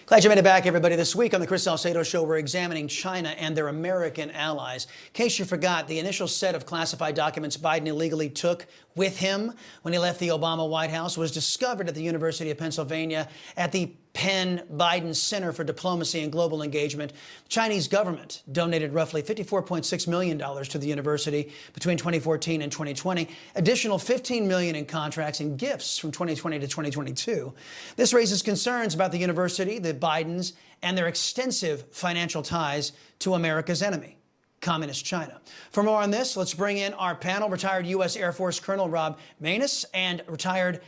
Glad you made it back, everybody. This week on the Chris Salcedo Show, we're examining China and their American allies. In case you forgot, the initial set of classified documents Biden illegally took with him when he left the Obama White House was discovered at the University of Pennsylvania at the Penn-Biden Center for Diplomacy and Global Engagement. The Chinese government donated roughly $54.6 million to the university between 2014 and 2020, additional $15 million in contracts and gifts from 2020 to 2022. This raises concerns about the university, the Bidens, and their extensive financial ties to America's enemy, Communist China. For more on this, let's bring in our panel, retired U.S. Air Force Colonel Rob Maness and retired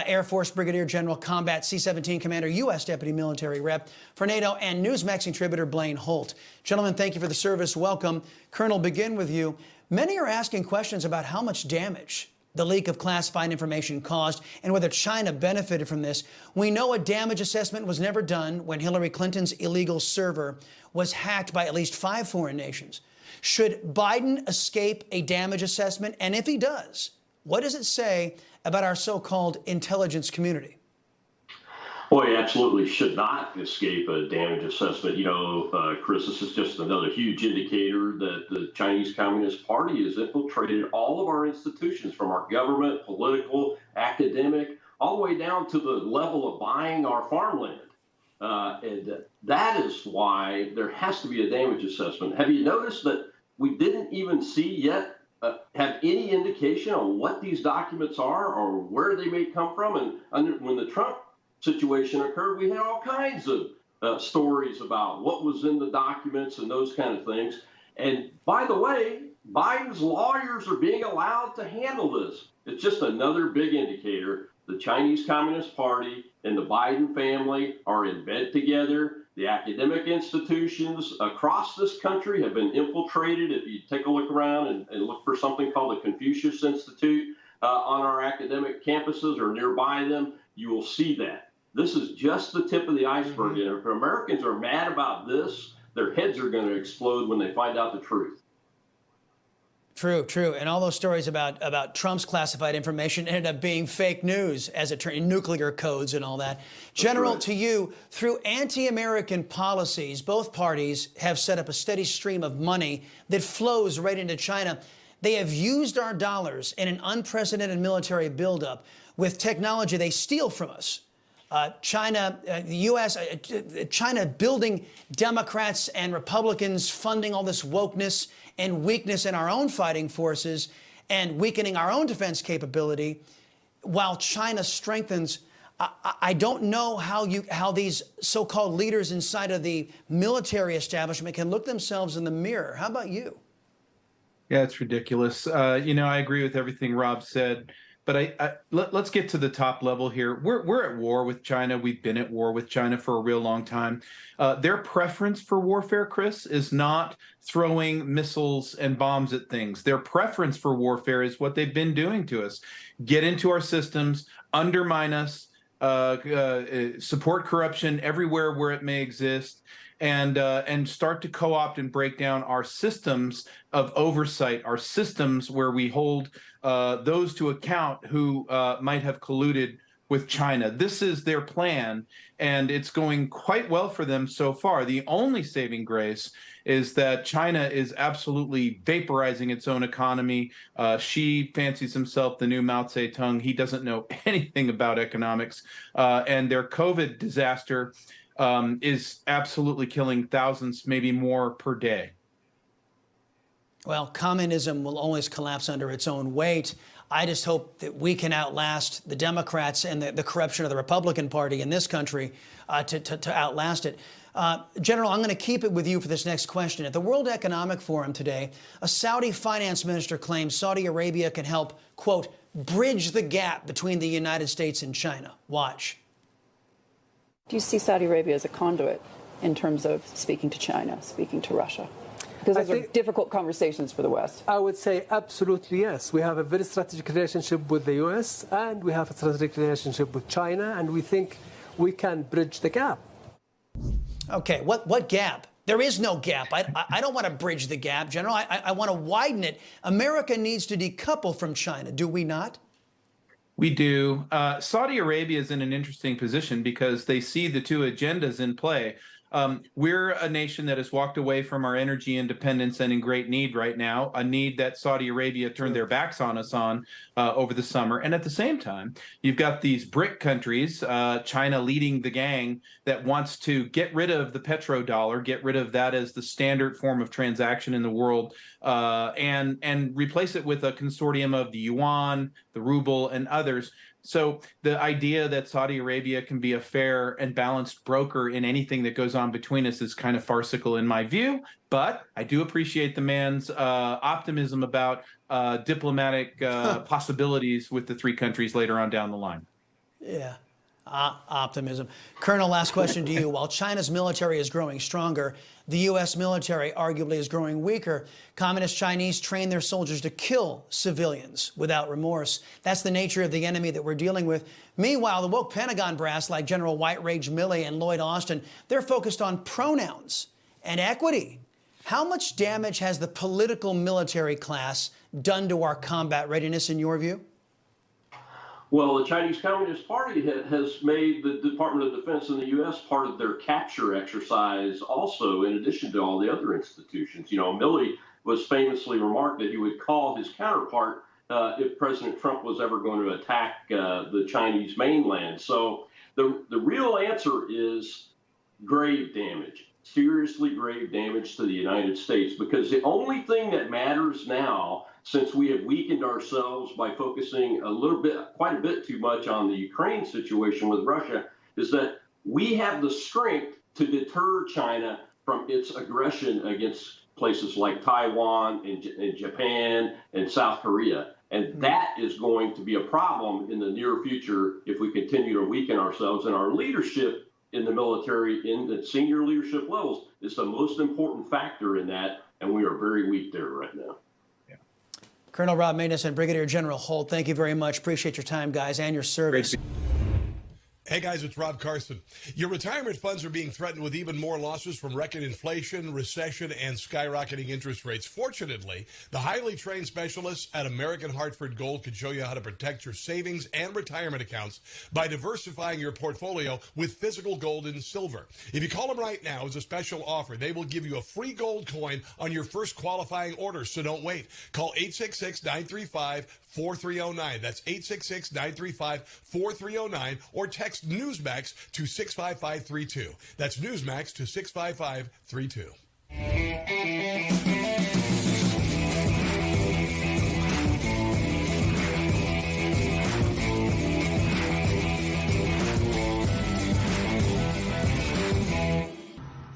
Air Force Brigadier General Combat C-17 Commander, U.S. Deputy Military Rep for NATO, and Newsmax contributor Blaine Holt. Gentlemen, thank you for the service. Welcome. Colonel, begin with you. Many are asking questions about how much damage the leak of classified information caused and whether China benefited from this. We know a damage assessment was never done when Hillary Clinton's illegal server was hacked by at least 5 foreign nations. Should Biden escape a damage assessment? And if he does, what does it say about our so-called intelligence community? Well, he absolutely should not escape a damage assessment. You know, Chris, this is just another huge indicator that the Chinese Communist Party has infiltrated all of our institutions, from our government, political, academic, all the way down to the level of buying our farmland. And that is why there has to be a damage assessment. Have you noticed that we didn't even see yet have any indication on what these documents are or where they may come from? And when the Trump situation occurred, we had all kinds of stories about what was in the documents and those kind of things. And by the way, Biden's lawyers are being allowed to handle this. It's just another big indicator. The Chinese Communist Party and the Biden family are in bed together. The academic institutions across this country have been infiltrated. If you take a look around and look for something called the Confucius Institute on our academic campuses or nearby them, you will see that. This is just the tip of the iceberg. And if Americans are mad about this, their heads are going to explode when they find out the truth. True, true. And all those stories about Trump's classified information ended up being fake news, as it turned, nuclear codes and all that. General, to you, through anti-American policies, both parties have set up a steady stream of money that flows right into China. They have used our dollars in an unprecedented military buildup with technology they steal from us. China, the U.S., China building Democrats and Republicans, funding all this wokeness and weakness in our own fighting forces and weakening our own defense capability, while China strengthens. I don't know how these so-called leaders inside of the military establishment can look themselves in the mirror. How about you? Yeah, it's ridiculous. You know, I agree with everything Rob said. But let's get to the top level here. We're at war with China. We've been at war with China for a real long time. Their preference for warfare, Chris, is not throwing missiles and bombs at things. Their preference for warfare is what they've been doing to us. Get into our systems, undermine us, support corruption everywhere where it may exist, and start to co-opt and break down our systems of oversight, our systems where we hold those to account who might have colluded with China. This is their plan, and it's going quite well for them so far. The only saving grace is that China is absolutely vaporizing its own economy. Xi fancies himself the new Mao Zedong. He doesn't know anything about economics, and their COVID disaster is absolutely killing thousands, maybe more per day. Well, communism will always collapse under its own weight. I just hope that we can outlast the Democrats and the corruption of the Republican Party in this country to outlast it. General, I'm going to keep it with you for this next question. At the World Economic Forum today, a Saudi finance minister claims Saudi Arabia can help, quote, bridge the gap between the United States and China. Watch. Do you see Saudi Arabia as a conduit in terms of speaking to China, speaking to Russia? Because those are difficult conversations for the West. I would say absolutely yes. We have a very strategic relationship with the U.S. and we have a strategic relationship with China, and we think we can bridge the gap. Okay, what gap? There is no gap. I don't want to bridge the gap, General. I want to widen it. America needs to decouple from China, do we not? We do. Saudi Arabia is in an interesting position because they see the two agendas in play. We're a nation that has walked away from our energy independence and in great need right now, a need that Saudi Arabia turned their backs on us on over the summer. And at the same time, you've got these BRIC countries, China leading the gang, that wants to get rid of the petrodollar, get rid of that as the standard form of transaction in the world, and replace it with a consortium of the yuan, the ruble, and others. So the idea that Saudi Arabia can be a fair and balanced broker in anything that goes on between us is kind of farcical in my view. But I do appreciate the man's optimism about diplomatic possibilities with the three countries later on down the line. Yeah. Optimism. Colonel, last question to you. While China's military is growing stronger, the U.S. military arguably is growing weaker. Communist Chinese train their soldiers to kill civilians without remorse. That's the nature of the enemy that we're dealing with. Meanwhile, the woke Pentagon brass like General White Rage Milley and Lloyd Austin, they're focused on pronouns and equity. How much damage has the political military class done to our combat readiness in your view? Well, the Chinese Communist Party has made the Department of Defense in the U.S. part of their capture exercise also, in addition to all the other institutions. You know, Milley was famously remarked that he would call his counterpart if President Trump was ever going to attack the Chinese mainland. So the real answer is grave damage, seriously grave damage to the United States, because the only thing that matters now, since we have weakened ourselves by focusing quite a bit too much on the Ukraine situation with Russia, is that we have the strength to deter China from its aggression against places like Taiwan and Japan and South Korea. And that is going to be a problem in the near future if we continue to weaken ourselves. And our leadership in the military, in the senior leadership levels, is the most important factor in that. And we are very weak there right now. Colonel Rob Maness and Brigadier General Holt, thank you very much. Appreciate your time, guys, and your service. Hey guys, it's Rob Carson. Your retirement funds are being threatened with even more losses from record inflation, recession, and skyrocketing interest rates. Fortunately, the highly trained specialists at American Hartford Gold can show you how to protect your savings and retirement accounts by diversifying your portfolio with physical gold and silver. If you call them right now as a special offer, they will give you a free gold coin on your first qualifying order, so don't wait. Call 866-935-4309. That's 866-935-4309, or text Newsmax to 65532. That's Newsmax to 65532.